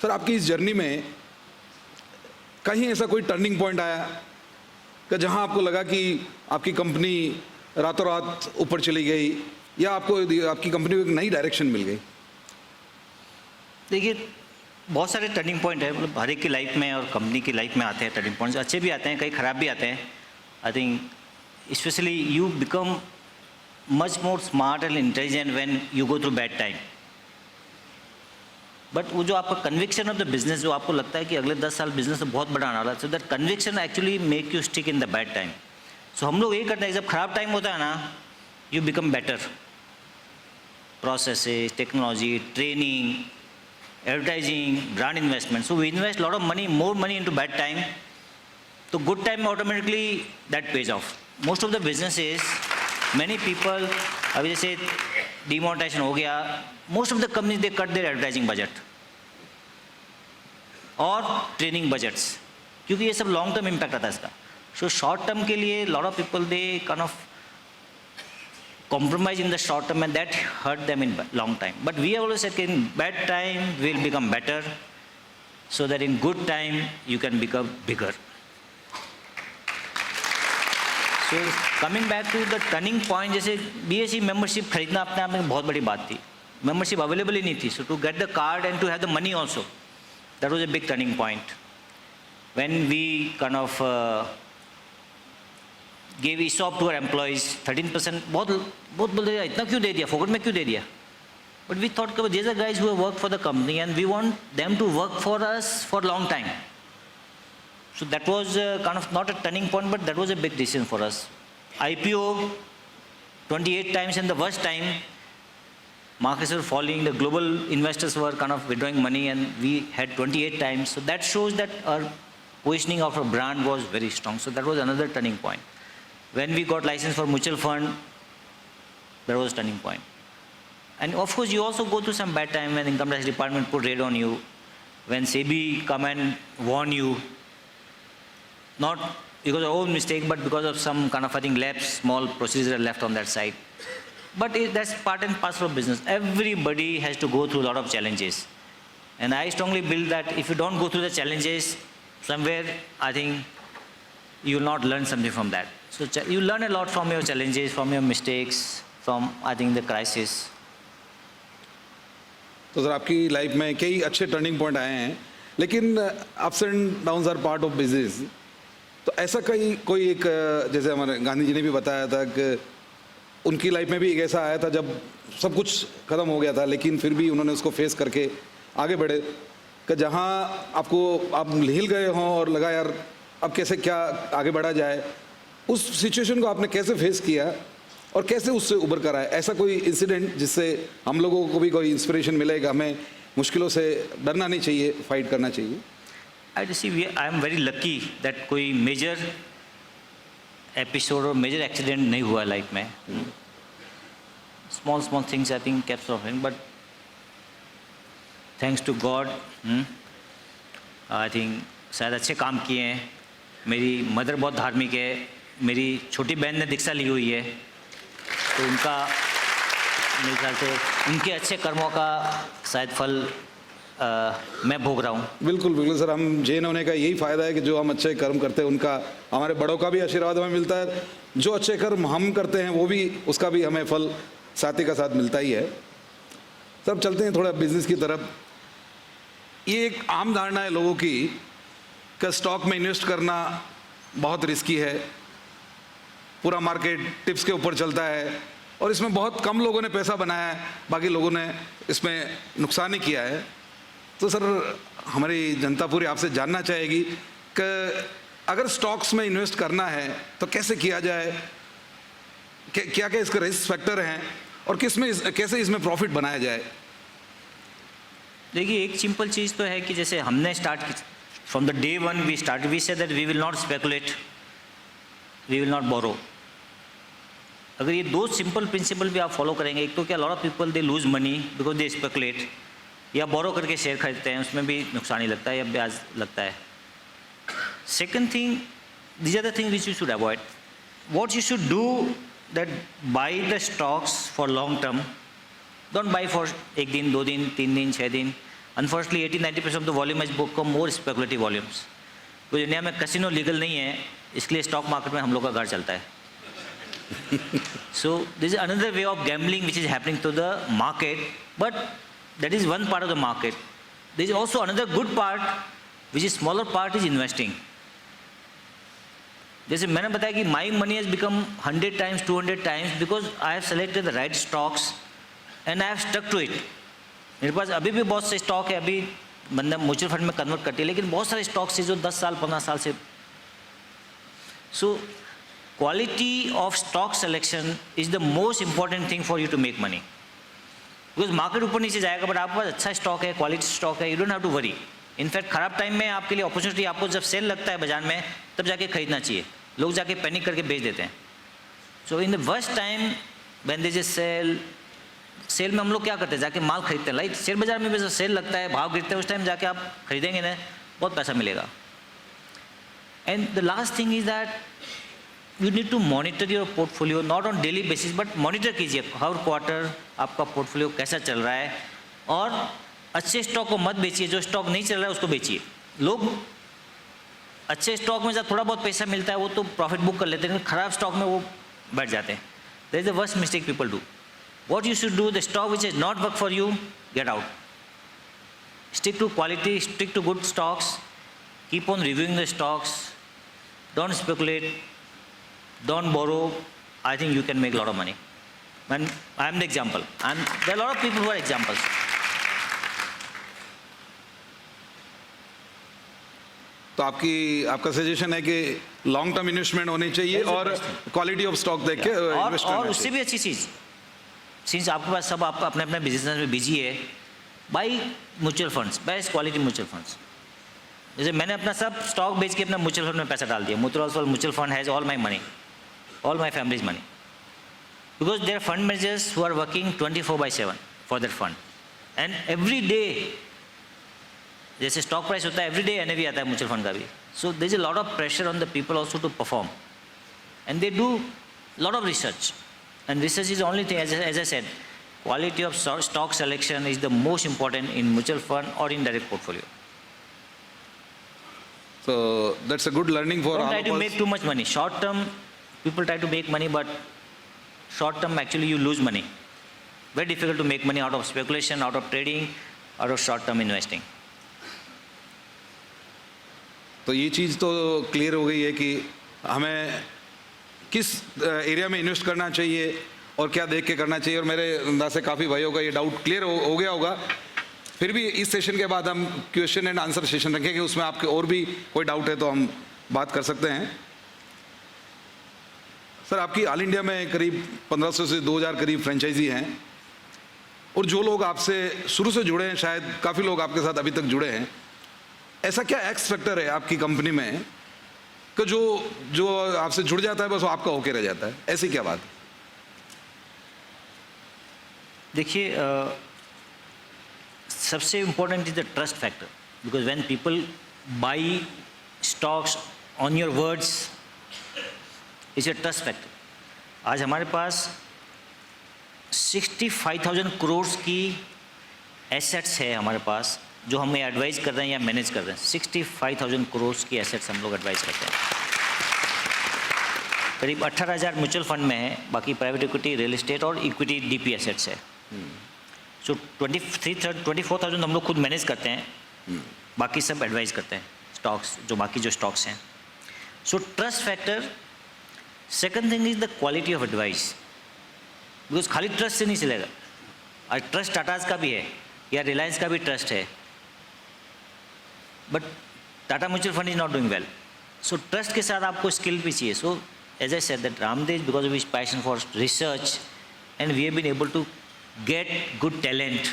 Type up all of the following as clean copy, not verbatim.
Sir आपकी इस journey में कहीं ऐसा कोई टर्निंग पॉइंट आया कि जहां आपको लगा कि आपकी कंपनी रातों रात ऊपर चली गई या आपको आपकी कंपनी को एक नई डायरेक्शन मिल गई? देखिए, बहुत सारे टर्निंग पॉइंट है, मतलब हर एक की लाइफ में और कंपनी की लाइफ में आते हैं टर्निंग पॉइंट्स। अच्छे भी आते हैं, कई ख़राब भी आते हैं। I think specially you become much more smart and intelligent when you go through bad time. But वो जो आपका कन्विक्शन ऑफ द बिजनेस, जो आपको लगता है कि अगले 10 साल बिजनेस बहुत बड़ा आने वाला है, so that conviction actually make you stick in the bad time. So हम लोग यही करते हैं, जब खराब टाइम होता है ना, you become better. Processes, technology, training, advertising, brand investment. So we invest a lot of money, more money into bad time. So good time automatically that pays off. Most of the businesses, many people, अभी जैसे demonetization हो गया, most of the companies they cut their advertising budget और training budgets, क्योंकि ये सब long term impact आता है इसका. So short term के लिए lot of people they kind of compromise in the short term and that hurt them in long time. But we have always said in bad time we will become better, so that in good time you can become bigger. So coming back to the turning point, जैसे BSE membership खरीदना अपने आप में बहुत बड़ी बात थी. Membership available ही नहीं थी. So to get the card and to have the money also, that was a big turning point. When we kind of gave ESOP to our employees, 13%, बहुत बोलते हैं इतना क्यों दे दिया, फोकट में क्यों दे दिया? But we thought these are guys who have worked for the company and we want them to work for us for a long time. So that was kind of not a turning point, but that was a big decision for us. IPO 28 times, and the worst time markets were falling, the global investors were kind of withdrawing money, and we had 28 times. So that shows that our positioning of our brand was very strong. So that was another turning point. When we got license for mutual fund, that was a turning point. And of course, you also go through some bad time when income tax department put raid on you, when SEBI come and warn you, not because of your own mistake, but because of some kind of, I think, lapse, small procedure left on that side. But that's part and parcel of business. Everybody has to go through a lot of challenges. And I strongly believe that if you don't go through the challenges, somewhere, I think, you will not learn something from that. So you learn a lot from your challenges, from your mistakes, from, I think, the crisis. तो sir आपकी life में कई अच्छे turning point आए हैं, लेकिन ups and downs are part of business. तो ऐसा कोई एक, जैसे हमारे गांधी जी ने भी बताया था कि उनकी लाइफ में भी एक ऐसा आया था जब सब कुछ ख़त्म हो गया था, लेकिन फिर भी उन्होंने उसको फेस करके आगे बढ़े, कि जहाँ आप हिल गए हों और लगा यार अब कैसे क्या आगे बढ़ा जाए, उस सिचुएशन को आपने कैसे फेस किया और कैसे उससे उभर कर आए? ऐसा कोई इंसिडेंट जिससे हम लोगों को भी कोई इंस्पिरेशन मिलेगा, हमें मुश्किलों से डरना नहीं चाहिए, फाइट करना चाहिए? I am very lucky that कोई मेजर एपिसोड और मेजर एक्सीडेंट नहीं हुआ लाइफ में. Small things I think kept suffering, but thanks to God I think शायद अच्छे काम किए हैं. मेरी मदर बहुत धार्मिक है, मेरी छोटी बहन ने दीक्षा ली हुई है, तो उनका मेरे ख्याल से उनके अच्छे कर्मों का शायद फल मैं भोग रहा हूँ. बिल्कुल बिल्कुल सर, हम जैन होने का यही फ़ायदा है कि जो हम अच्छे कर्म करते हैं उनका, हमारे बड़ों का भी आशीर्वाद हमें मिलता है. जो अच्छे कर्म हम करते हैं वो भी, उसका भी हमें फल साथी का साथ मिलता ही है. सब चलते हैं थोड़ा बिजनेस की तरफ. ये एक आम धारणा है लोगों की कि स्टॉक में इन्वेस्ट करना बहुत रिस्की है, पूरा मार्केट टिप्स के ऊपर चलता है और इसमें बहुत कम लोगों ने पैसा बनाया है, बाकी लोगों ने इसमें नुकसान ही किया है. तो सर हमारी जनता पूरी आपसे जानना चाहेगी कि अगर स्टॉक्स में इन्वेस्ट करना है तो कैसे किया जाए, क्या क्या इसके रिस्क फैक्टर हैं और कैसे इसमें प्रॉफिट बनाया जाए? देखिए, एक सिंपल चीज़ तो है कि जैसे हमने स्टार्ट की, from the day one we said that we will not speculate, we will not borrow. अगर ये दो सिंपल प्रिंसिपल भी आप फॉलो करेंगे, एक तो क्या, lot of people they lose money because they speculate, या बोरो करके शेयर खरीदते हैं, उसमें भी नुकसान ही लगता है या ब्याज लगता है. Second thing, these are the thing which you should avoid. What you should do that buy the stocks for long term. Don't buy for एक दिन, 2 दिन, 3 दिन, 6 दिन. Unfortunately, 80-90% of the volume has become more speculative volumes. तो India में casino legal नहीं है, इसलिए स्टॉक मार्केट में हम लोग का घर चलता है. So this is another way of gambling which is happening to the market, but that is one part of the market. There is also another good part, which is smaller part, is investing. जैसे मैंने बताया कि my money has become 100 times, 200 times because I have selected the right stocks and I have stuck to it. मेरे पास अभी भी बहुत से stock है, अभी बंदा म्यूचुअल फंड में कन्वर्ट करती है, लेकिन बहुत सारे स्टॉक्स है जो 10 साल 15 साल से. So quality of stock selection is the most important thing for you to make money. Because market ऊपर नीचे जाएगा, but आपके पास अच्छा स्टॉक है, क्वालिटी स्टॉक है, you don't have to worry. In fact खराब टाइम में आपके लिए अपॉर्चुनिटी, आपको जब सेल लगता है बाजार में तब जाके खरीदना चाहिए. लोग जाके पैनिक करके बेच देते हैं. So in the worst time when there is a sale में हम लोग क्या करते हैं, जाके माल खरीदते हैं. लाइक शेयर बाजार में भी सेल लगता है, भाव गिरते हैं, उस टाइम जाके आप खरीदेंगे ना, बहुत पैसा मिलेगा. And the last thing is that you need to monitor your portfolio, not on daily basis but monitor कीजिए हर क्वार्टर आपका पोर्टफोलियो कैसा चल रहा है. और अच्छे स्टॉक को मत बेचिए, जो स्टॉक नहीं चल रहा है उसको बेचिए. लोग अच्छे स्टॉक में जब थोड़ा बहुत पैसा मिलता है वो तो प्रॉफिट बुक कर लेते हैं, लेकिन खराब स्टॉक में वो बैठ जाते हैं. That is the worst mistake people do. What you should do, the stock which is not work for you, get out. Stick to quality, stick to good stocks, keep on reviewing the stocks, don't speculate, don't borrow. I think you can make a lot of money. And I am the example. And there are a lot of people who are examples. तो आपका suggestion है कि long term investment होनी चाहिए और quality of stock देख के और उससे भी अच्छी चीज़, सिंस आपके पास सब आप अपने अपने बिजनेस में बिजी है, by mutual funds, best quality mutual funds. जैसे मैंने अपना सब स्टॉक बेच के अपना म्यूचुअल फंड में पैसा डाल दिया. Mutual fund has all my money, all my family's money, because there fund managers who are working 24/7 for that fund. And every day जैसे स्टॉक प्राइस होता है, एवरी डे एनएवी आता है म्यूचुअल फंड का भी. So there is a lot of pressure on the people also to perform, and they do lot of research. And research is only thing, as I said, quality of stock selection is the most important in mutual fund or in direct portfolio. So that's a good learning for all of us. Don't try to make too much money. Short term, people try to make money, but short term actually you lose money. Very difficult to make money out of speculation, out of trading, out of short term investing. तो ये चीज़ तो clear हो गई है कि हमें किस area में इन्वेस्ट करना चाहिए और क्या देख के करना चाहिए. और मेरे अंदाज से काफ़ी भाइयों का ये डाउट क्लियर हो गया होगा. फिर भी इस सेशन के बाद हम क्वेश्चन एंड आंसर सेशन रखेंगे, उसमें आपके और भी कोई डाउट है तो हम बात कर सकते हैं. सर, आपकी ऑल इंडिया में करीब 1500 से 2000 करीब फ्रेंचाइजी हैं, और जो लोग आपसे शुरू से जुड़े हैं, शायद काफ़ी लोग आपके साथ अभी तक जुड़े हैं, ऐसा क्या एक्स फैक्टर है आपकी कंपनी में कि जो आपसे जुड़ जाता है बस वो आपका होके रह जाता है? ऐसी क्या बात? देखिए, सबसे important is the trust factor, because when people by stocks on your words is a trust factor. आज हमारे पास 65,000 करोड़ की एसेट्स है हमारे पास, जो हमें एडवाइस कर रहे हैं या मैनेज कर रहे हैं. 65,000 करोड़ की एसेट्स हम लोग एडवाइस करते हैं. करीब 18,000 म्यूचुअल फंड में है, बाकी प्राइवेट इक्विटी, रियल एस्टेट और इक्विटी डीपी एसेट्स है. सो 24,000 हम लोग खुद मैनेज करते हैं, बाकी सब एडवाइस करते हैं स्टॉक्स, बाकी जो स्टॉक्स हैं. So trust factor. Second thing is the quality of advice, because खाली ट्रस्ट से नहीं चलेगा. और ट्रस्ट टाटाज का भी है या रिलायंस का भी ट्रस्ट है, but Tata mutual fund is not doing well. So trust के साथ आपको स्किल भी चाहिए. So as I said that Ramdev, because of his passion for research, and we have been able to get good talent.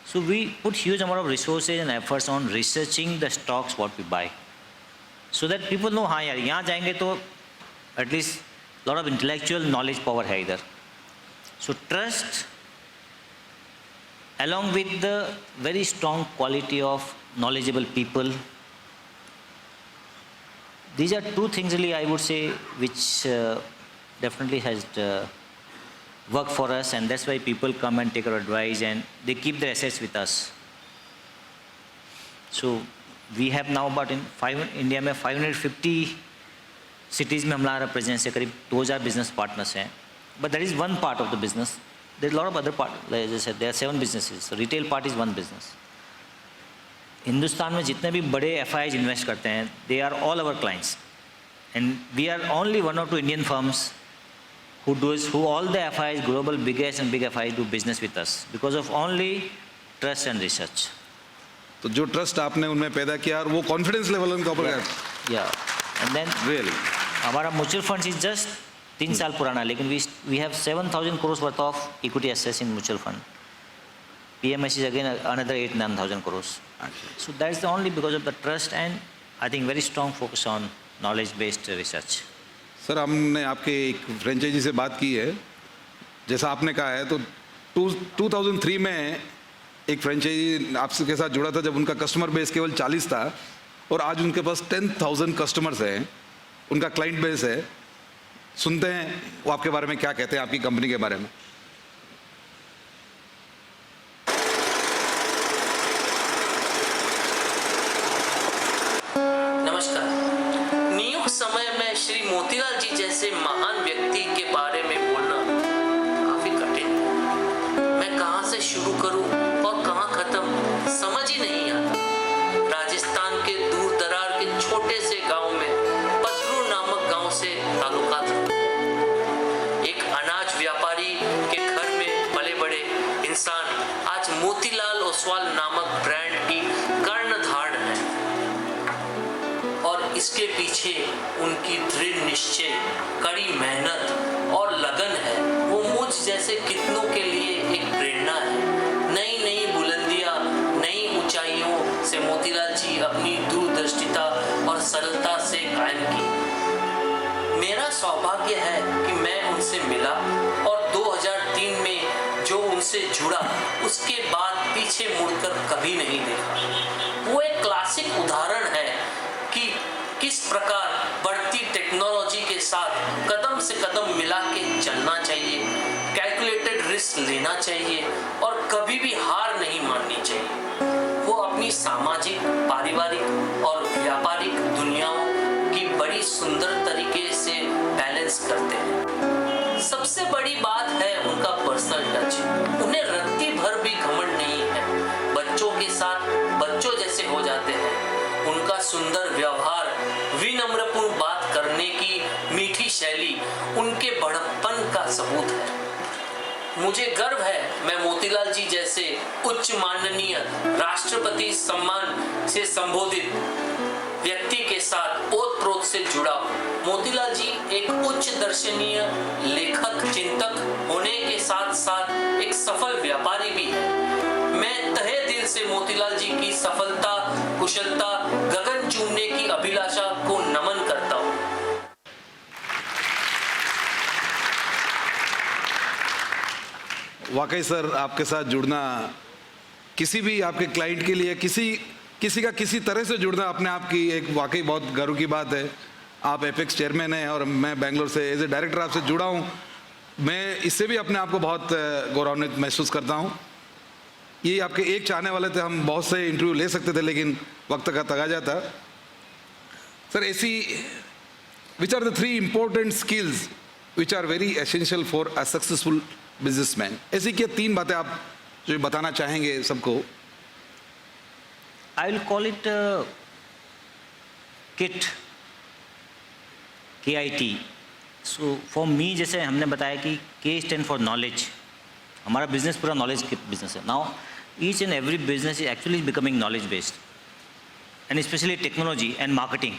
So we put huge amount of resources and efforts on researching the stocks what we buy, so that people know, हाँ यार यहाँ जाएंगे तो at least lot of intellectual knowledge power है इधर. So trust along with the very strong quality of knowledgeable people, these are two things really I would say which definitely has work for us, and that's why people come and take our advice and they keep their assets with us. So we have now about India में 550 cities में हमारा presence है, करीब 2000 business partners हैं. But that is one part of the business. There are a lot of other parts. Like as I said, there are 7 businesses. So retail part is one business. Hindustan में जितने भी बड़े FIIs invest करते हैं, they are all our clients. And we are only 1 or 2 Indian firms who all the FIIs, global biggest and big FIIs do business with us because of only trust and research. तो जो trust आपने उनमें पैदा किया और वो confidence level उनका ऊपर गया. Yeah. And then रियली हमारा म्यूचुअल फंड इज जस्ट 3 साल पुराना है, लेकिन we have 7,000 crores worth of equity assets in mutual fund. PMS is again another 8,000-9,000 crores. So that is the only because of the trust and I think very strong focus on knowledge-based research. Sir, हमने आपके एक franchise से बात की है, जैसा आपने कहा है, तो 2003 में एक फ्रेंचाइजी आपके साथ जुड़ा था जब उनका कस्टमर बेस केवल 40 था और आज उनके पास 10,000 कस्टमर्स हैं, उनका क्लाइंट बेस है. सुनते हैं वो आपके बारे में क्या कहते हैं, आपकी कंपनी के बारे में. नमस्कार. नियुक्त समय में श्री मोतीलाल जी जैसे महान व्यक्ति के बारे में बोलना काफी कठिन है. मैं कहां से शुरू करूं और कहां खत्म समझ ही नहीं आता. राजस्थान के दूर दरार के छोटे से गांव में पतरू नामक गांव से ताल्लुकात रखता हूं. एक अनाज व्यापारी के घर में पले बड़े इंसान आज मोतीलाल ओसवाल नामक ब्रांड की कर्णधार है और इसके पीछे उनकी दृढ़ निश्चय, कड़ी मेहनत और लगन है. वो मुझ जैसे कितनों के लिए एक प्रेरणा है. नई नई बुलंदियां, नई ऊंचाइयों से मोतीलाल जी अपनी दूरदर्शिता और सरलता से कायम की. मेरा सौभाग्य है कि मैं उनसे मिला और 2003 में जो उनसे जुड़ा उसके बाद पीछे मुड़कर कभी नहीं देखा. वो एक क्लासिक उदाहरण है कि किस प्रकार बढ़ती टेक्नोलॉजी के साथ कदम से कदम मिला के चलना चाहिए, कैलकुलेटेड रिस्क लेना चाहिए और कभी भी हार नहीं माननी चाहिए. वो अपनी सामाजिक, पारिवारिक और व्यापारिक दुनियाओं की बड़ी सुंदर तरीके से बैलेंस करते हैं. सबसे बड़ी बात है उनका पर्सनल टच. उन्हें रत्ती भर भी घमंड नहीं है. बच्चों के साथ बच्चों जैसे हो जाते हैं. उनका सुंदर व्यवहार, विनम्रपूर्ण बात करने की मीठी शैली उनके बड़प्पन का सबूत है. मुझे गर्व है मैं मोतीलाल जी जैसे उच्च माननीय राष्ट्रपति सम्मान से संबोधित व्यक्ति के साथ ओतप्रोत से जुड़ा हूं. मोतीलाल जी एक उच्च दर्शनीय लेखक, चिंतक होने के साथ साथ एक सफल व्यापारी भी है. मैं तहे दिल से मोतीलाल जी की सफलता, कुशलता, गगन चूमने की अभिलाषा को नमन करता हूं. वाकई सर, आपके साथ जुड़ना किसी भी आपके क्लाइंट के लिए किसी का किसी तरह से जुड़ना अपने आप की एक वाकई बहुत गर्व की बात है. आप एपेक्स चेयरमैन हैं और मैं बेंगलोर से एज ए डायरेक्टर आपसे जुड़ा हूं. मैं इससे भी अपने आप को बहुत गौरवान्वित महसूस करता हूं. ये आपके एक चाहने वाले थे, हम बहुत से इंटरव्यू ले सकते थे लेकिन वक्त का तगाजा था. सर, ऐसी which are the 3 important skills which are very essential for a successful businessman? ऐसी क्या 3 बातें आप जो बताना चाहेंगे सबको? I will call it KIT, KIT. So for me, जैसे हमने बताया कि K stand for knowledge. हमारा बिजनेस पूरा नॉलेज के बिजनेस है. Now each and every business is actually becoming knowledge based and specially technology and marketing.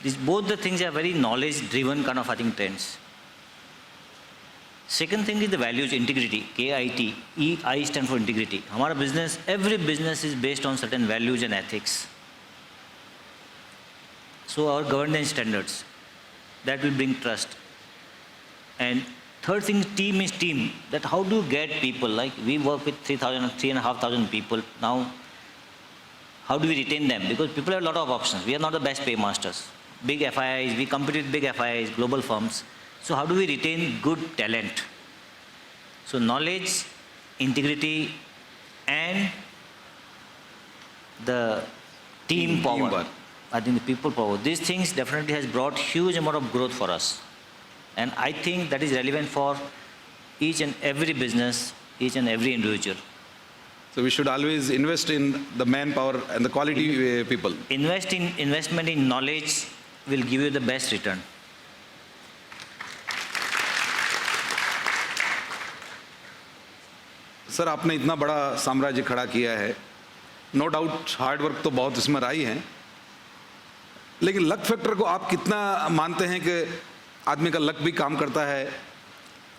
This both the things are very knowledge driven kind of I think trends. Second thing is the values, integrity, KIT, I stand for integrity. हमारा business, every business is based on certain values and ethics. So our governance standards, that will bring trust. And third thing, team is team. That how do you get people? Like we work with 3,500 people. Now, how do we retain them? Because people have a lot of options. We are not the best paymasters. Big FIIs, we compete with big FIIs, global firms. So how do we retain good talent? So knowledge, integrity, and the team power. Teamwork. I think the people power. These things definitely has brought huge amount of growth for us. And I think that is relevant for each and every business, each and every individual. So we should always invest in the manpower and the quality people. Investment in knowledge will give you the best return. Sir आपने इतना बड़ा साम्राज्य खड़ा किया है, no doubt hard work तो बहुत इसमें रही है, लेकिन लक फैक्टर को आप कितना मानते हैं कि आदमी का लक भी काम करता है?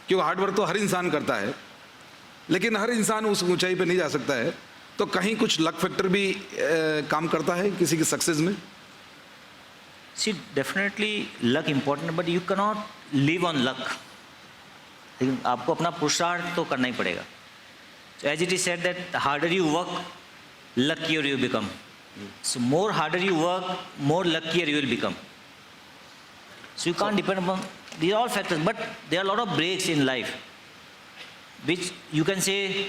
क्योंकि हार्ड वर्क तो हर इंसान करता है, लेकिन हर इंसान उस ऊंचाई पे नहीं जा सकता है, तो कहीं कुछ लक फैक्टर भी काम करता है किसी की सक्सेस में? See, definitely luck important, but you cannot live on luck. लेकिन आपको अपना पुरुषार्थ तो करना ही पड़ेगा. So as it is said that the harder you work, luckier you become. So more harder you work, more luckier you will become. So you can't depend upon, these are all factors, but there are a lot of breaks in life, which you can say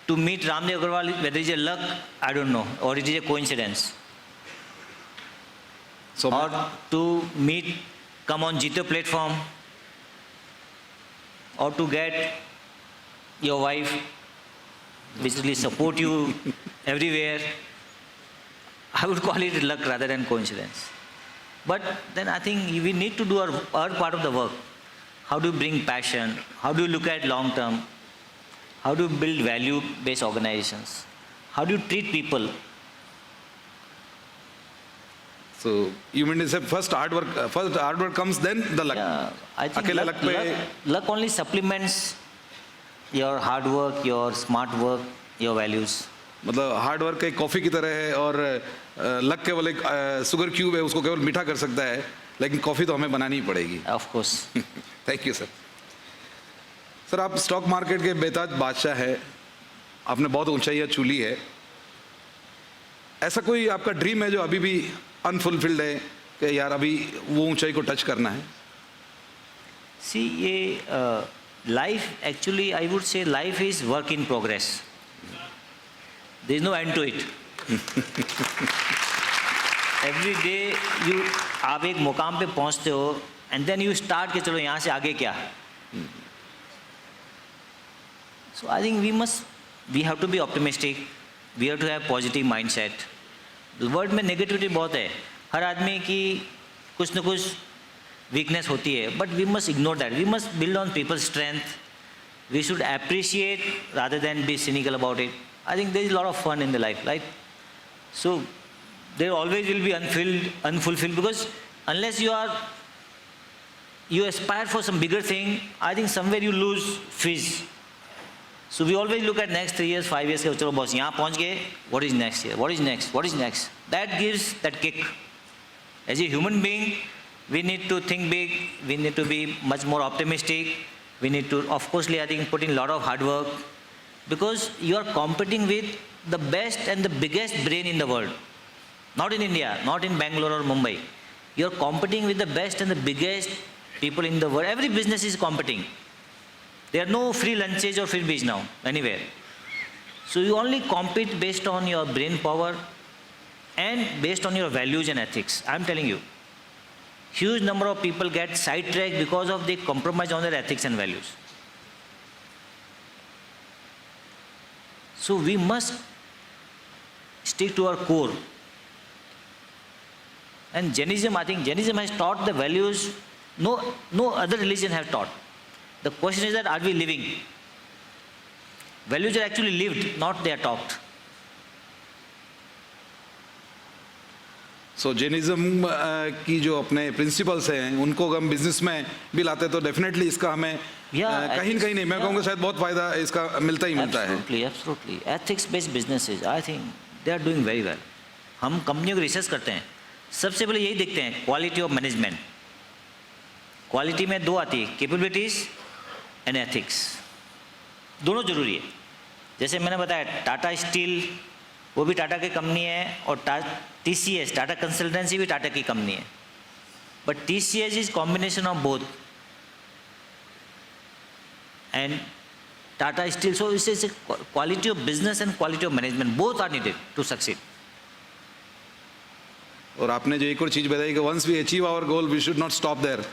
to meet Ramdev Agarwal, whether it is a luck, I don't know, or it is a coincidence. So Or to meet, come on Jityo platform, or to get your wife basically support you everywhere. I would call it luck rather than coincidence. But then I think we need to do our part of the work. How do you bring passion? How do you look at long term? How do you build value-based organizations? How do you treat people? So you mean to say first hard work comes, then the luck. Yeah, I think अकेले luck पे luck only supplements your hard work, your smart work, your values. मतलब hard work एक coffee की तरह है और luck केवल एक शुगर क्यूब है, उसको केवल मीठा कर सकता है, लेकिन कॉफ़ी तो हमें बनानी ही पड़ेगी. Of course. Thank you sir. Sir आप स्टॉक मार्केट के बेताज बादशाह है, आपने बहुत ऊंचाइयाँ छू ली है. ऐसा कोई आपका ड्रीम है जो अभी भी अनफुलफिल्ड है कि यार अभी वो ऊंचाई को टच करना है? See, ये life actually, I would say life is work in progress. There is no end to it. Every day आप एक मुकाम पे पहुंचते हो and then you start कि चलो यहाँ से आगे क्या. So I think we have to be optimistic. We have to have positive mindset. World में नेगेटिविटी बहुत है, हर आदमी की कुछ न कुछ वीकनेस होती है, but we must ignore that. We must build on people's strength. We should appreciate rather than be cynical about it. I think there is a lot of fun in the life, right? So there always will be unfulfilled because unless you aspire for some bigger thing, I think somewhere you lose fizz. So we always look at next 3 years, 5 years, चलो boss यहाँ पहुँच गए, what is next year? What is next? What is next? That gives that kick. As a human being, we need to think big, we need to be much more optimistic, we need to, of course, I think, put in a lot of hard work, because you are competing with the best and the biggest brain in the world. Not in India, not in Bangalore or Mumbai. You are competing with the best and the biggest people in the world. Every business is competing. There are no free lunches or freebies now, anywhere. So you only compete based on your brain power and based on your values and ethics. I'm telling you, huge number of people get sidetracked because of they compromise on their ethics and values. So we must stick to our core. And Jainism, I think Jainism has taught the values no other religion has taught. The question is that are we living? Values are actually lived, not they are talked. So Jainism की जो अपने principles हैं उनको हम business में भी लाते तो definitely इसका हमें कहीं कहीं नहीं, मैं कहूँगा शायद बहुत फायदा इसका मिलता ही मिलता है. Absolutely. Ethics based businesses, I think they are doing very well. हम कंपनियों को रिसर्च करते हैं, सबसे पहले यही देखते हैं क्वालिटी ऑफ मैनेजमेंट. क्वालिटी में 2 आती है, कैपेबिलिटीज एंड एथिक्स. दोनों जरूरी है. जैसे मैंने बताया टाटा स्टील वो भी टाटा की कंपनी है और TCS टाटा कंसल्टेंसी भी टाटा की कंपनी है, but TCS is combination of both and Tata steel. So इससे quality of business and quality of management both are needed to succeed. और आपने जो एक और चीज़ बताई कि once we achieve our goal we should not stop there,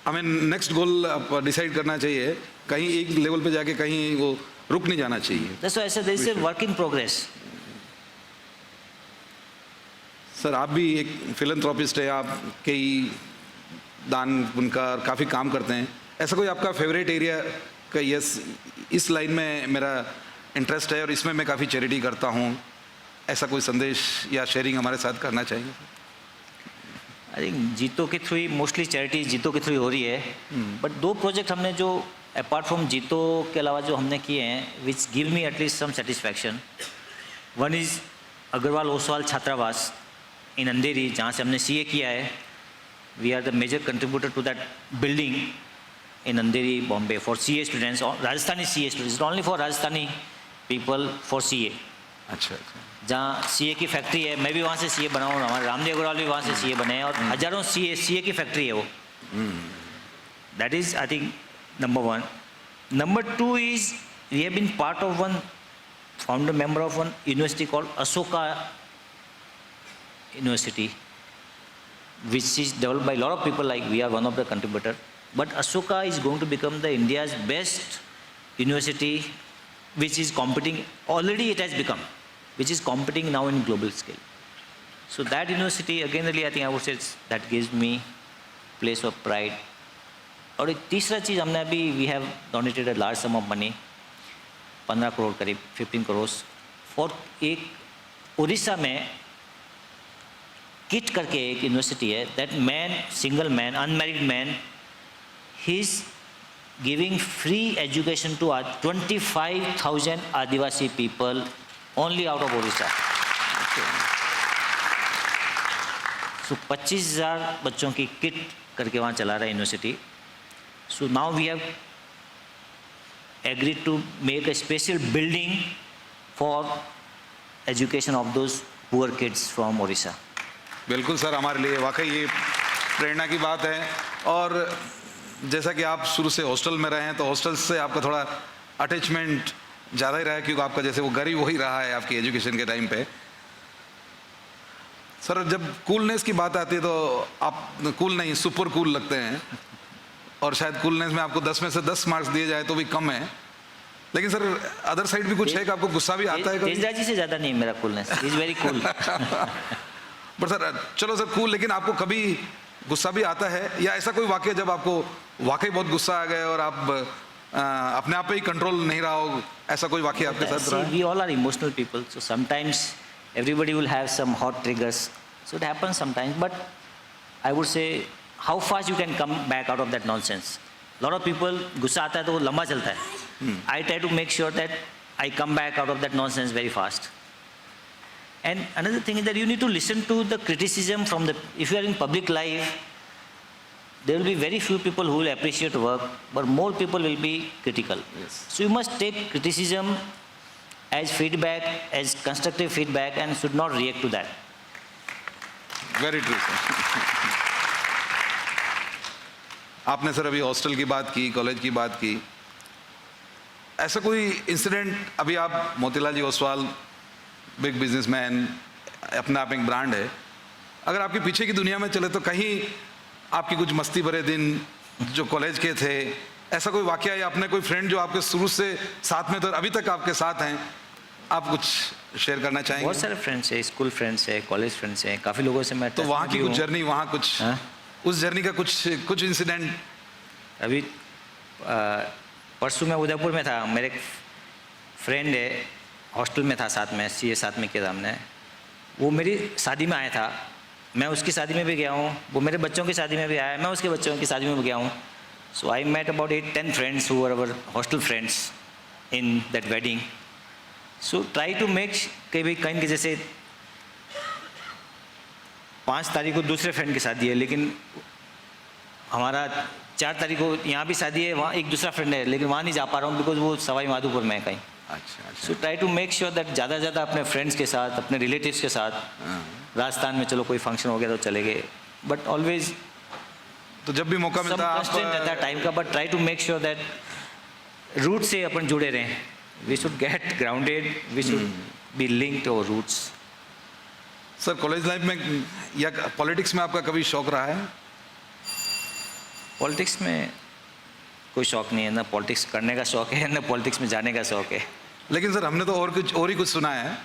हमें नेक्स्ट गोल डिसाइड करना चाहिए, कहीं एक लेवल पे जाके कहीं वो रुक नहीं जाना चाहिए। That's why I said this is a work in progress. Sir आप भी एक फिलंथ्रोपिस्ट है, आप कई दान पुण्य काफ़ी काम करते हैं, ऐसा कोई आपका फेवरेट एरिया का यस इस लाइन में मेरा इंटरेस्ट है और इसमें मैं काफ़ी चैरिटी करता हूँ, ऐसा कोई संदेश या शेयरिंग हमारे साथ करना चाहिए? आई थिंक जीतो के थ्रू ही मोस्टली चैरिटी जीतो के थ्रू हो रही है, बट 2 प्रोजेक्ट हमने जो अपार्ट फ्रॉम जीतो के अलावा जो हमने किए हैं which give me at least some satisfaction. One is Agarwal Oswal Chhatravas in Andheri, जहाँ से हमने CA किया है। We are the major contributor to that building in Andheri Bombay for CA students, Rajasthani CA students, only for Rajasthani people for CA। अच्छा, जहाँ CA की फैक्ट्री है, मैं भी वहाँ से CA बना हूँ, हमारे रामदेव अग्रवाल भी वहाँ से CA बने हैं और हजारों CA की फैक्ट्री है वो। That is I think number 1. Number 2 is we have been part of one founder member of one university called Ashoka University, which is developed by a lot of people, like we are one of the contributor. But Ashoka is going to become the India's best university, which is competing, already it has become, which is competing now in global scale. So that university, again, really, I think I would say that gives me place of pride. और एक तीसरा चीज़ हमने अभी we have donated a large sum of money, 15 crore करीब 15 crore for एक उड़ीसा में kit करके एक यूनिवर्सिटी है, that man, single man, unmarried man, he is giving free education to 25,000 adivasi people only out of Orissa. So 25,000 बच्चों की किट करके वहाँ चला रहा है university. So now we have agreed to make a special building for education of those poor kids from Orissa. बिल्कुल sir, हमारे लिए वाकई ये प्रेरणा की बात है। और जैसा कि आप शुरू से हॉस्टल में रहे हैं तो हॉस्टल से आपका थोड़ा अटैचमेंट ज़्यादा ही रहा है, क्योंकि आपका जैसे वो घर ही वही रहा है आपकी एजुकेशन के टाइम पे। सर जब कूलनेस की बात आती है तो आप कूल नहीं सुपर कूल लगते हैं, और शायद कूलनेस में आपको 10 में से 10 मार्क्स दिए जाए तो भी कम है, लेकिन सर अदर साइड भी कुछ है कि आपको गुस्सा भी आता है कभी? तेजराज जी से ज़्यादा नहीं मेरा coolness, is very cool. But sir चलो सर कूल, लेकिन आपको कभी गुस्सा भी आता है या ऐसा कोई वाक्य जब आपको वाकई बहुत गुस्सा आ गया और आप अपने आप पे ही कंट्रोल नहीं रहा हो, ऐसा कोई वाक्य आपके साथ रहा है? We all are emotional people, so sometimes everybody will have some hot triggers, so it happens sometimes, but I would say how fast you can come back out of that nonsense. Lot of people गुस्सा आता है तो वो लंबा चलता है. I try to make sure that I come back out of that nonsense very fast. And another thing is that you need to listen to the criticism from the, if you are in public life, there will be very few people who will appreciate work, but more people will be critical. Yes. So you must take criticism as feedback, as constructive feedback, and should not react to that. Very true, sir. आपने sir अभी hostel की बात की, college की बात की, ऐसा कोई इंसिडेंट? अभी आप मोतीलाल जी ओसवाल बिग बिजनेसमैन, अपने आप एक ब्रांड है, अगर आपके पीछे की दुनिया में चले तो कहीं आपकी कुछ मस्ती भरे दिन जो कॉलेज के थे, ऐसा कोई वाकया या अपने कोई फ्रेंड जो आपके शुरू से साथ में तो अभी तक आपके साथ हैं, आप कुछ शेयर करना चाहेंगे? बहुत सारे फ्रेंड्स हैं, स्कूल फ्रेंड्स हैं, कॉलेज फ्रेंड्स हैं, काफ़ी लोगों से मैं तो वहाँ की कुछ जर्नी, वहाँ कुछ उस जर्नी का कुछ इंसिडेंट? अभी परसों मैं उदयपुर में था, मेरे एक फ्रेंड है, हॉस्टल में था साथ में, CA साथ में किया था हमने, वो मेरी शादी में आया था, मैं उसकी शादी में भी गया हूँ, वो मेरे बच्चों की शादी में भी आया, मैं उसके बच्चों की शादी में भी गया हूँ. So I met about 8-10 friends who are our hostel friends in that wedding. So try to make कि भाई कहीं के जैसे 5 तारीख को दूसरे फ्रेंड की शादी है, लेकिन हमारा 4 तारीख को यहाँ भी शादी है, वहाँ एक दूसरा फ्रेंड है, लेकिन वहाँ नहीं जा पा रहा हूँ बिकॉज वो सवाई माधोपुर में है कहीं. अच्छा. So try to make sure that ज़्यादा से ज़्यादा अपने फ्रेंड्स के साथ, अपने रिलेटिव्स के साथ, राजस्थान में चलो कोई फंक्शन हो गया तो चले गए, बट ऑलवेज तो जब भी मौका मिलता है कंस्टेंट रहता है टाइम का, but try to make sure that root से अपन जुड़े रहें. We should get grounded, we should be linked to our roots. Sir college life में या पॉलिटिक्स में आपका कभी शौक रहा है? पॉलिटिक्स में कोई शौक नहीं है, ना पॉलिटिक्स करने का शौक है, ना पॉलिटिक्स में जाने का शौक है। लेकिन सर हमने तो और ही कुछ सुना है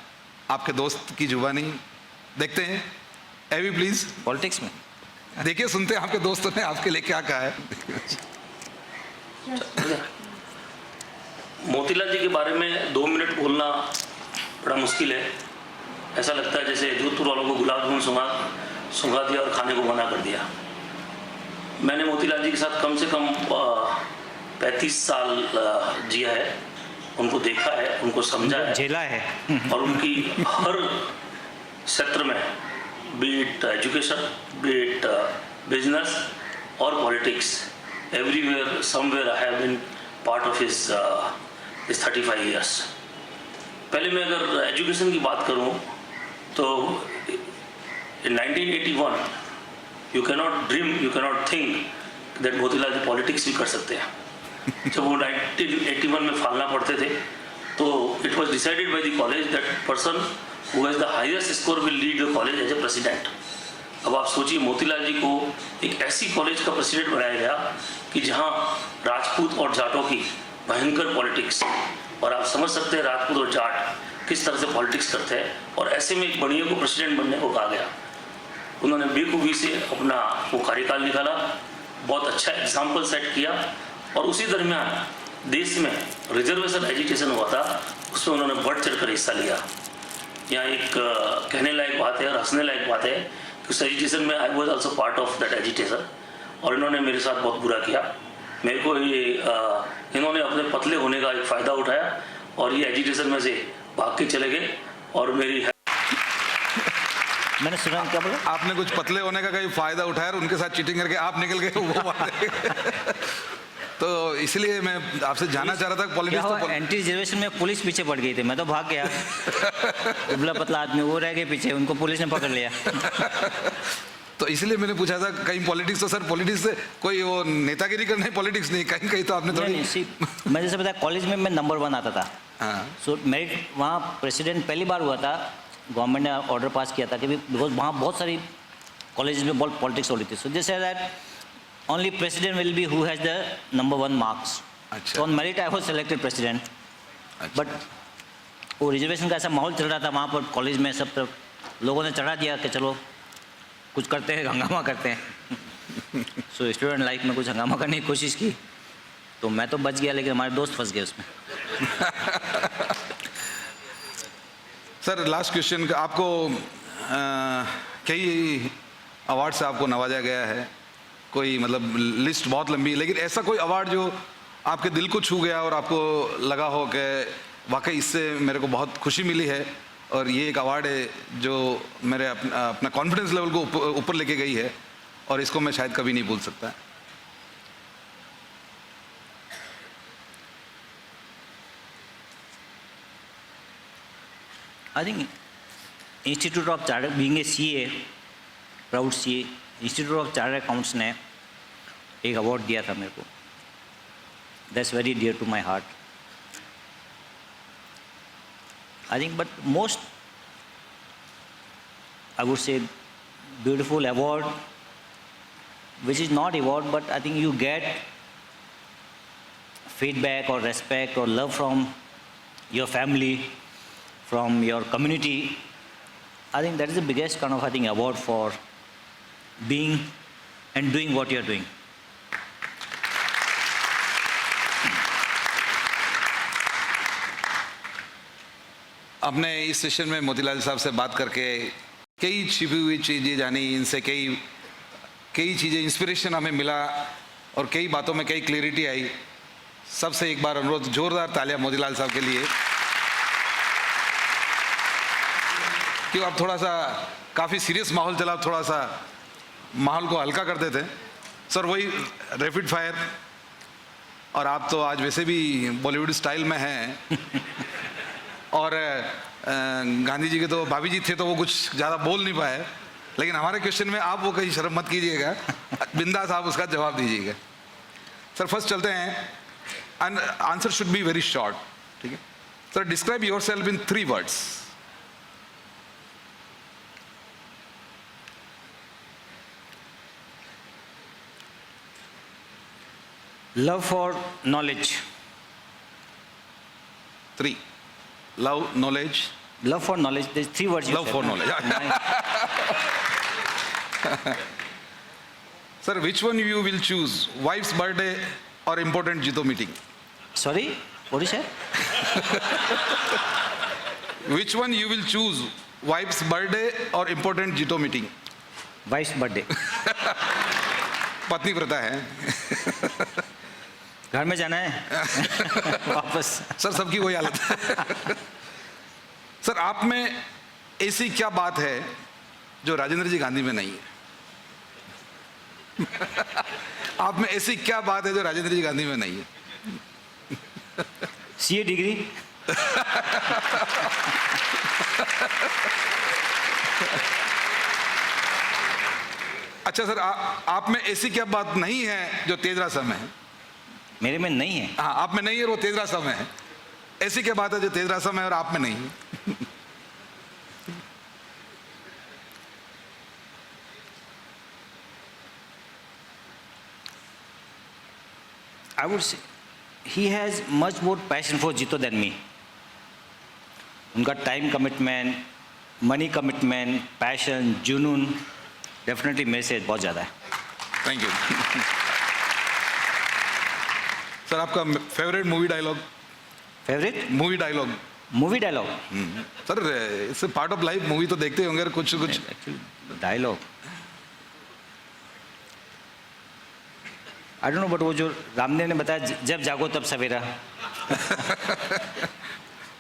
आपके दोस्त की जुबानी। देखते हैं एवी प्लीज, पॉलिटिक्स में देखिए सुनते हैं आपके दोस्तों ने आपके लिए क्या कहा है। मोतीलाल जी के बारे में 2 मिनट बोलना बड़ा मुश्किल है। ऐसा लगता है जैसे जोधपुर वालों को गुलाब जामुन सुंघा दिया और खाने को मना कर दिया। मैंने मोतीलाल जी के साथ कम से कम 35 साल जिया है, उनको देखा है, उनको समझा है, झेला है। और उनकी हर क्षेत्र में, be it education, be it business और politics, everywhere somewhere I have been part of his 35 years. पहले मैं अगर एजुकेशन की बात करूं तो in 1981 you cannot dream, you cannot think that Motilal ji politics भी कर सकते हैं। जब वो 1981 में फालना पढ़ते थे तो it was decided by the college that person who has the highest score will lead the college as a president. अब आप सोचिए मोतीलाल जी को एक ऐसी कॉलेज का प्रेसिडेंट बनाया गया कि जहां राजपूत और जाटों की भयंकर पॉलिटिक्स, और आप समझ सकते हैं राजपूत और जाट किस तरह से पॉलिटिक्स करते हैं, और ऐसे में एक बढ़िया को प्रेसिडेंट बनने को कहा गया। उन्होंने बेखूबी से अपना वो कार्यकाल निकाला, बहुत अच्छा एग्जाम्पल सेट किया, और उसी दरमियान देश में रिजर्वेशन एजिटेशन हुआ था, उसमें उन्होंने बढ़ चढ़ कर हिस्सा लिया। यहाँ एक कहने लायक बात है और हंसने लायक बात है कि उस एजिटेशन में I was also part of that agitation, और इन्होंने मेरे साथ बहुत बुरा किया। मेरे को ये इन्होंने अपने पतले होने का एक फ़ायदा उठाया और ये एजिटेशन में से भाग के चले गए, और मेरी मैंने सुना क्या बोला? आपने कुछ पतले होने का कहीं फायदा उठाया और उनके साथ चीटिंग करके आप निकल गए वो बात है। तो इसलिए मैं आपसे जानना चाह रहा था क्या हुआ? पॉलिटिक्स एंटी रिजर्वेशन में पुलिस पीछे पड़ गई थी, मैं तो भाग गया। दुबला पतला आदमी वो रह गए पीछे, उनको पुलिस ने पकड़ लिया। तो इसलिए मैंने पूछा था कहीं पॉलिटिक्स, तो सर पॉलिटिक्स से कोई वो नेतागिरी करने, पॉलिटिक्स नहीं, कहीं कहीं तो आपने थोड़ी। मैं जैसे बताया कॉलेज में मैं नंबर 1 आता था। हाँ। सो मेरिट वहाँ प्रेसिडेंट पहली बार हुआ था, गवर्नमेंट ने ऑर्डर पास किया था कि बिकॉज वहाँ बहुत सारी कॉलेज में बहुत पॉलिटिक्स हो रही थी। So this is that only president will be who has the number 1 marks. अच्छा। So on merit I was selected president. But वो रिजर्वेशन का ऐसा माहौल चल रहा था वहाँ पर कॉलेज में, सब तरफ लोगों ने चढ़ा दिया कि चलो कुछ करते हैं, हंगामा करते हैं। सो स्टूडेंट लाइफ में कुछ हंगामा करने की कोशिश की, तो मैं तो बच गया लेकिन हमारे दोस्त फंस गए उसमें। सर लास्ट क्वेश्चन, आपको कई अवार्ड से आपको नवाजा गया है, कोई मतलब लिस्ट बहुत लंबी है, लेकिन ऐसा कोई अवार्ड जो आपके दिल को छू गया और आपको लगा हो कि वाकई इससे मेरे को बहुत खुशी मिली है और ये एक अवार्ड है जो मेरे अपना कॉन्फिडेंस लेवल को ऊपर लेके गई है और इसको मैं शायद कभी नहीं भूल सकता? I think Institute of Chartered, being a CA, proud CA, Institute of Chartered Accounts ने एक अवार्ड दिया था मेरे को. That's very dear to my heart. I think, but most, I would say, beautiful award, which is not award, but I think you get feedback or respect or love from your family, from your community. I think that is the biggest kind of, I think, award for being and doing what you are doing. आपने इस session में मोतीलाल साहब से बात करके कई छिपी हुई चीज़ें जानी, इनसे कई चीज़ें इंस्पिरेशन हमें मिला और कई बातों में कई क्लैरिटी आई। सबसे एक बार अनुरोध, जोरदार तालियां मोतीलाल साहब के लिए। क्यों आप थोड़ा सा काफ़ी सीरियस माहौल चला, थोड़ा सा माहौल को हल्का कर देते। सर वही रैपिड फायर, और आप तो आज वैसे भी बॉलीवुड स्टाइल में हैं और गांधी जी के तो भाभी जी थे तो वो कुछ ज़्यादा बोल नहीं पाए, लेकिन हमारे क्वेश्चन में आप वो कहीं शर्म मत कीजिएगा, बिंदास आप उसका जवाब दीजिएगा। सर फर्स्ट चलते हैं, answer should be very short, ठीक है? Sir describe yourself in 3 words. Love for knowledge. 3. Love, knowledge. Love for knowledge. There's 3 words you Love said, for na? knowledge. Sir, which one you will choose? Wife's birthday or important Jito meeting? Sorry? What is it? Which one you will choose? Wife's birthday or important Jito meeting? Wife's birthday. पत्नी व्रता है. घर में जाना है वापस. Sir सबकी वही हालत है. सर आप में ऐसी क्या बात है जो राजेंद्र जी गांधी में नहीं है? आप में ऐसी क्या बात है जो राजेंद्र जी गांधी में नहीं है? CA degree. अच्छा सर आप में ऐसी क्या बात नहीं है जो तेज रास्ता में है? मेरे में नहीं है. हाँ आप में नहीं है और वो तेज रास्ता में है. ऐसी क्या बात है जो तेज रास्ता में है और आप में नहीं है? I would say he has much more passion for Jito than me. उनका time commitment, money commitment, passion, जुनून डेफिनेटली मेरे से बहुत ज़्यादा है. Thank you. सर आपका favourite movie dialogue? Favourite movie dialogue? Movie dialogue. Sir इससे पार्ट ऑफ लाइफ मूवी तो देखते होंगे कुछ कुछ. Dialogue I don't know, but वो जो रामदेव ने बताया, जब जागो तब सवेरा.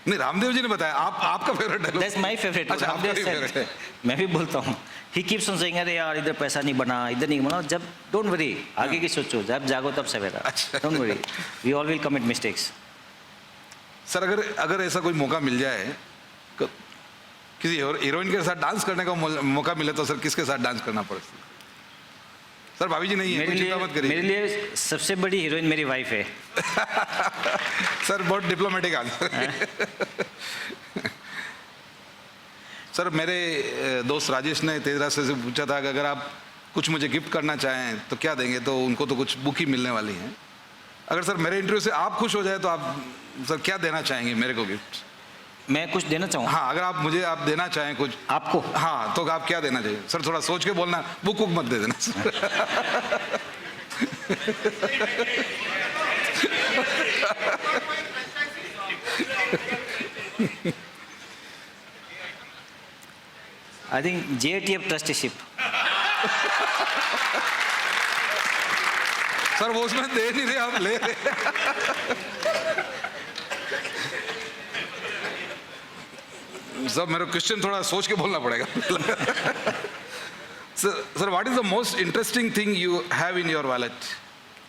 नहीं रामदेव जी ने बताया. आपका favourite dialogue? That's my favourite. अच्छा आपका फेवरेट है. मैं भी बोलता हूँ. ही कीप्स ऑन सेइंग, अरे यार इधर पैसा नहीं बना, इधर नहीं बना. जब डोंट वरी, आगे की सोचो, जब जागो तब सवेरा. अच्छा. Don't worry, we all will commit mistakes. Sir अगर ऐसा कोई मौका मिल जाए किसी हीरोइन के साथ डांस करने का मौका मिले तो सर किसके साथ डांस करना पड़े? सर भाभी जी नहीं है, कोई चिंता मत करिए. मेरे लिए सबसे बड़ी हीरोइन मेरी वाइफ है. सर बहुत डिप्लोमेटिक आंसर. सर मेरे दोस्त राजेश ने तेज रास्ते से पूछा था कि अगर आप कुछ मुझे गिफ्ट करना चाहें तो क्या देंगे, तो उनको तो कुछ बुक ही मिलने वाली है. अगर सर मेरे इंटरव्यू से आप खुश हो जाए तो आप सर क्या देना चाहेंगे मेरे को गिफ्ट? मैं कुछ देना चाहूँ? हाँ अगर आप मुझे देना चाहें कुछ आपको? हाँ तो आप क्या देना चाहिए? सर थोड़ा सोच के बोलना, बुक मत दे देना. I think JTF trusteeship. Sir वो उसमें दे नहीं रहे, आप ले रहे. सर मेरे क्वेश्चन थोड़ा सोच के बोलना पड़ेगा. Sir what is the most interesting thing you have in your wallet?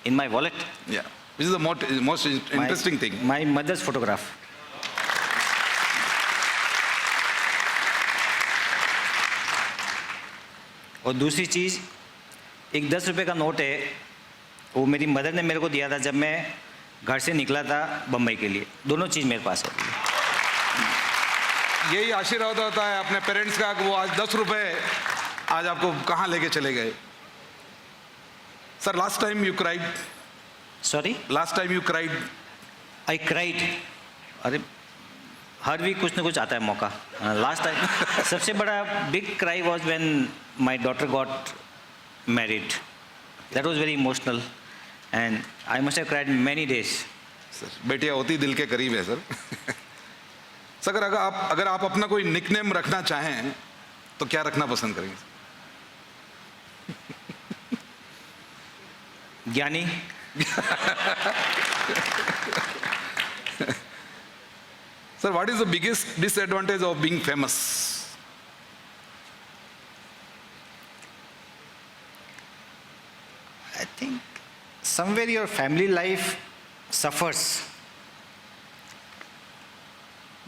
In my wallet? या which is the most interesting thing? My mother's photograph. और दूसरी चीज़, एक 10 रुपये का नोट है, वो मेरी मदर ने मेरे को दिया था जब मैं घर से निकला था बम्बई के लिए. दोनों चीज़ मेरे पास है. यही आशीर्वाद होता है अपने पेरेंट्स का कि वो आज 10 रुपये आज आपको कहाँ लेके चले गए. Sir last time you cried? Sorry? Last time you cried? I cried. अरे हर वीक कुछ ना कुछ आता है मौका. लास्ट टाइम सबसे बड़ा big cry was when my daughter got married. That was very emotional and I must have cried many days. Sir बेटियाँ होती दिल के करीब है सर. सर अगर आप अपना कोई निकनेम रखना चाहें तो क्या रखना पसंद करेंगे? ज्ञानी. Sir what is the biggest disadvantage of being famous? I think somewhere your family life suffers,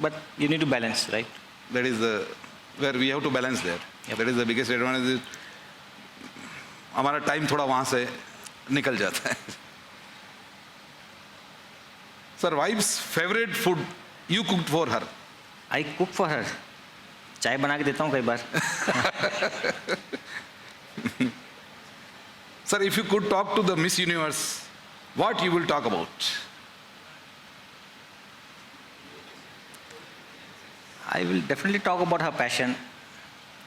but you need to balance, right? That is the where we have to balance that. Yep. That is the biggest advantage. हमारा time थोड़ा वहाँ से निकल जाता है. Sir, wife's favorite food you cooked for her? I cook for her. चाय बना के देता हूँ कई बार. Sir, if you could talk to the Miss Universe, what you will talk about? I will definitely talk about her passion.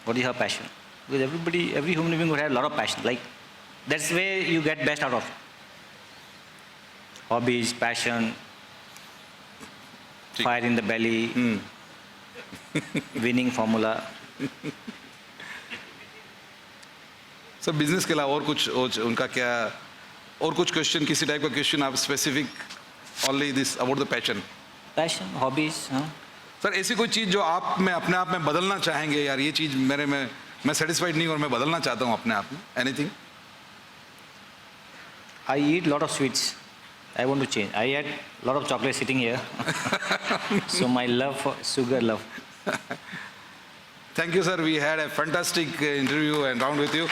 What is her passion? Because every human being would have a lot of passion. Like, that's where you get best out of it. Hobbies, passion, ठीक. fire in the belly, winning formula. Sir business के अलावा और उनका क्या और कुछ question किसी type का क्वेश्चन आप specific only this about the passion Passion, hobbies, huh? Sir ऐसी कोई चीज़ जो आप में अपने आप में बदलना चाहेंगे यार ये चीज़ मेरे में मैं सेटिस्फाइड नहीं और मैं बदलना चाहता हूँ अपने आप में anything I eat lot of sweets. I want to change. I had lot of chocolate sitting here. So my love for sugar love. Thank you, sir. We had a fantastic interview and round with you.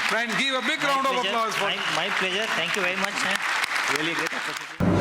Friends, give a big round of applause for. My pleasure. Thank you very much. Really great opportunity.